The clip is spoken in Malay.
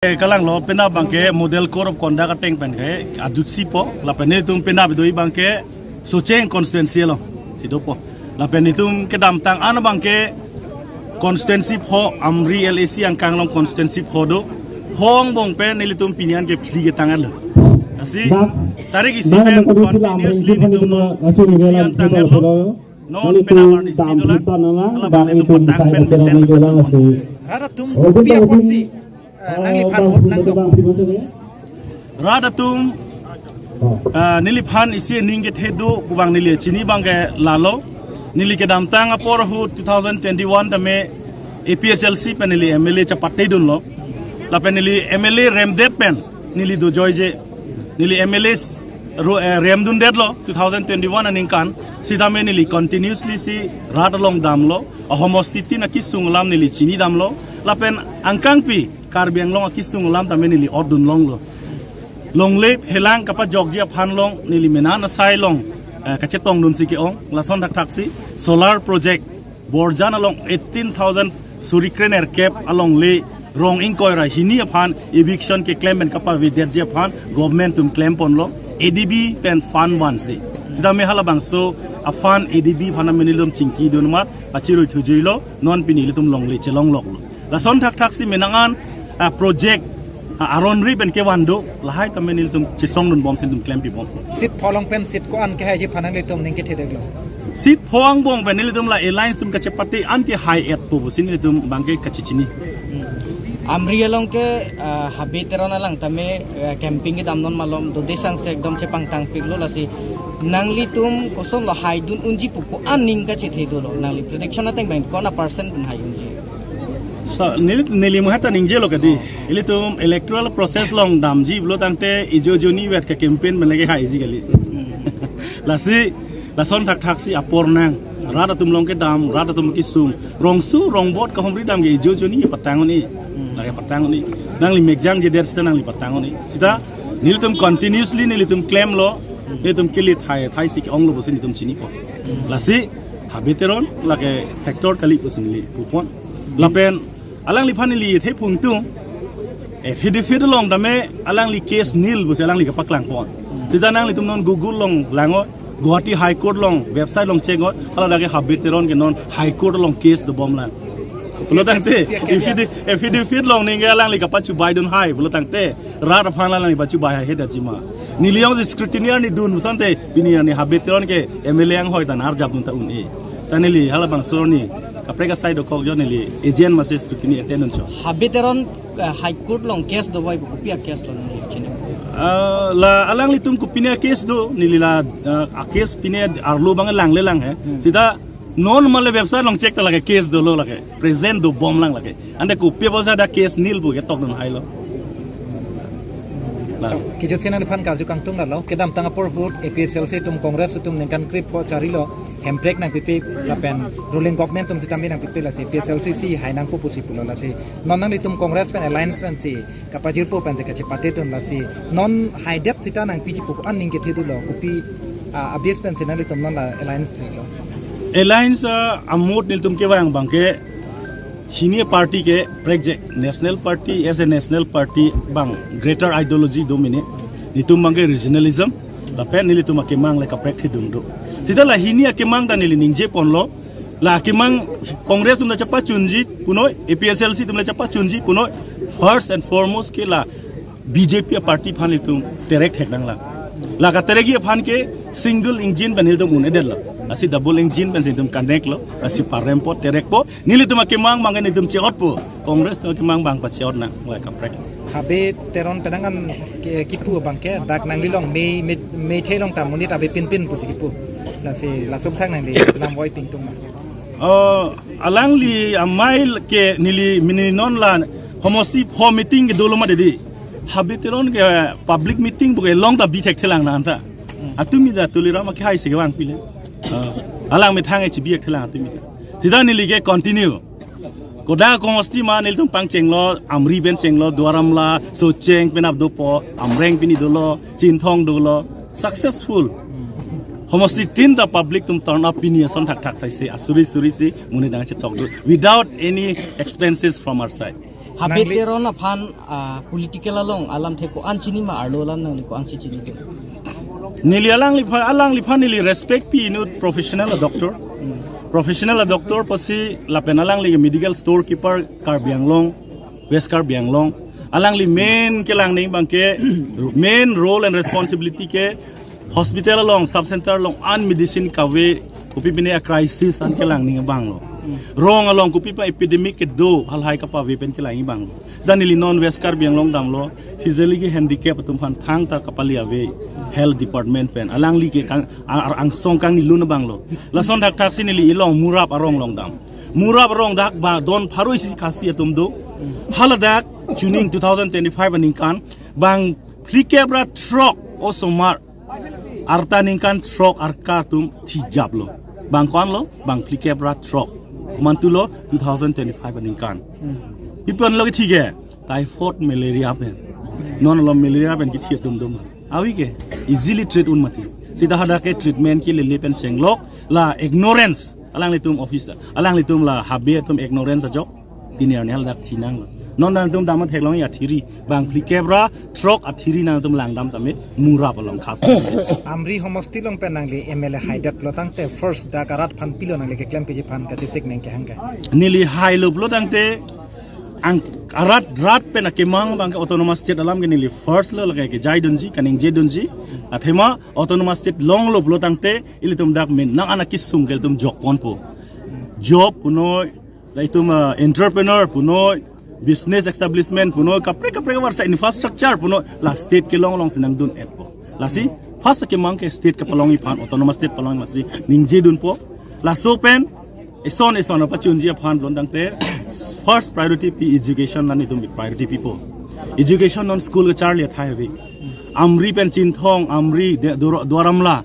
Kalang lo pena bangke model code of conduct ateng pen ke adusi po la penitum pena bidoi bangke suceng constituency lo sido po la penitum kedam tang ana bangke constituency po amri LAC ang kang long constituency po do hong bong pen nilitum pinian ke pli ke tangan lo asi tarik isi pen continuously nitum pinian tangan lo non pena party sido la penitum tang pen sen rada tum pia porsi nanglipan hot nang so radatum niliphan isi ninget hedu kubang nili chini bangke lalo nili kedam tang apor hu 2021 tame APSLC penili MLA chapate dun lo la penili MLA remdet pen nili do joyje nili MLA remdun det lo 2021 aningkan sidame nili continuously si radalong damlo ahomostiti na kisunglam nili chini damlo la pen angkang pi karbiang long akisung lam tame nili ordun long lo long lep helang kapa jogjia phan long nili menana sai long kachetong dun siki ong lason dak taksi solar project borjan along 18000 surikrener cap along le rong inkoira hini phan eviction ke claim ben kapa viderje phan government tum claim pon lo ADB pen fund one si sida me hala bangso a fund ADB phana menilum chingki dun mat achiroi thujuilo non pinili tum long le chelong lok lo lason dak taksi menangan project aronri ben ke wando lahai tamenil tum chisong dun bom sin tum claim pi bom sit pholong pen sit ko an ke hai ji phanang le tum ning ke thedek lo sit phong bong ben nil tum la alliance tum ka chepati an ke high at po sin tum bangke kachichini amri along ke habiteron alang tame camping ke damnon malom do desang se ekdom chepang tang piglo lasi nangli tum kosom lo hai dun unji pupo an ning ka chithe do lo nangli prediction ateng bank kona percent dun hai unji so nili muhata ningje lo kadi ilitum electoral process long damji blo tangte ijojoni wet ka campaign benage hai ji gali lasi lason thak thak si apornang rada tum long ke dam rada tum ki sum rongsu rongbot ka homri dam ge ijojoni patang ni lage patang ni nangli megjang je der sta nangli patang ni sida nilitum continuously nilitum claim lo nilitum kilit hai thai si ki ong lo bosin nitum chini ko lasi habiteron lage factor kali bosin li pupon lapen alang li phanili the phungtung fid long dame alang li case nil bus alang li ka paklang pon sidanang li tumnon google long lango Guwahati high court long website long check got ala dage habiteron ke non high court long case do bom lan bulo tangte fid long ninge alang li ka pachu bai dun hai bulo tangte rat phang lan li pachu bai he da jima niliong scrutineer ni dun musante biniya ni habiteron ke MLA ang hoy tan ar jab dun ta un e tanili hala bang sorni kapreka side ko joneli agent masis kutini attendance cho habiteron high court long case do boy pia case lo chini la alang litum kupine case do nilila a case pine arlo bang lang le lang he sida normal website long check ta lage case do lo lage present do bom lang lage ande kupia bosa da case nil bu ge tok don hai lo kijot sinan phan ka ju kang tung la kedam tang apor vote APSLC tum congress tum nengkan krip po charilo hemprek nang pipi lapen ruling government tum sitambi nang pipi la si APSLC si hainang pu pusi pulo la si non nang tum congress pen alliance pen si kapajir po pen ka chepate tum la si non high depth sita nang piji pu an ning ke thedu lo kupi abs pen sinan tum non la alliance thilo alliance amot nil tum ke wang bangke Hini party ke project national party as a national party bang greater ideology domine nitum bangke regionalism la pen nilitum akemang la ka practice dum do sida la hini akemang dan nili ningje ponlo la akemang congress tum na chapa chunji puno APSLC tum na chapa chunji puno first and foremost ke la BJP party phan litum direct hekdang la ka teregi phan ke single engine banil dum unedel la asi double engine ben situm connect lo asi parempo terek po nilitum akemang mangan nitum cheot po congress to akemang bang pa cheot na wa ka prek habe teron penangan kipu bangke dak nang lilong me thelong tam monit abe pin pusi kipu la si la sum thang nang li lam voi ping tung alang li amail ke nili mininon la homosti ho meeting ke doloma dedi habe teron ke public meeting bu ke long ta bi thek thelang na anta atumi da tulira ma ke hai se wang pile alang me thang e chi bi thelang atumi sida nili ke continue koda komosti ma nil tum pang chenglo amri ben chenglo dwaramla so cheng penap do po amreng pini dolo chinthong dolo successful homosti tin the public tum turn up pini son thak sai se asuri si muni dang che tok do without any expenses from our side habiteron na phan political along alam the ko an chini ma arlo lan nang ko ang si chini to nili alang li phan nili respect pi nu professional doctor pasi la penalang li medical storekeeper Karbianglong West Karbianglong alang li main ke lang ning bangke main role and responsibility ke hospital along sub center along an medicine kawe kupi bine a crisis an ke lang ning bang lo rong along kupi pa epidemic ke do hal hai ka pa we pen ke lang bang lo danili non West Karbianglong dam lo physically ke handicap tum phan thang ta kapali ave health department pen alang li ke ang song kang ni lu na bang lo la son dak tak sinili ilong murap arong long dam murap arong dak ba don pharoi si khasi atum do haladak tuning 2025 aning kan bang klikebra truck o somar arta ning kan truck arka tum thijap lo bang kon lo bang klikebra truck mantulo 2025 aning kan ipon lo ki ge typhoid malaria pen non lo malaria pen ki thiatum dum awi ke easily treat un mati sida hada ke treatment ki le pen senglok la ignorance alang litum officer alang litum la habe tum ignorance ajok tinir ne haldak chinang non dan tum damat heklong ya thiri bang klikebra truck athiri na tum langdam tamit mura palong khas amri homosti long pen nangli MLA haidat lotang te first da karat phan pilo nangli ke claim piji phan ka tisik neng ke hangka nili high lob lotang te ang arat rat pen akemang bang autonomous state alam ke nili first lo lagai ke jai donji kaning je donji athema autonomous state long lob lotang te ilitum dak men nang anakis sungel tum jok ponpo job punoi laitum entrepreneur punoi business establishment puno kapre warsa infrastructure puno la state ke long sinang dun et po la si first ke mang ke state ke palong iphan autonomous state palong masi ningje dun po la sopen ison pa chunji phan lon dang te first priority p education nani tum priority people education non school ke charlie thai we amri pen chin thong amri doramla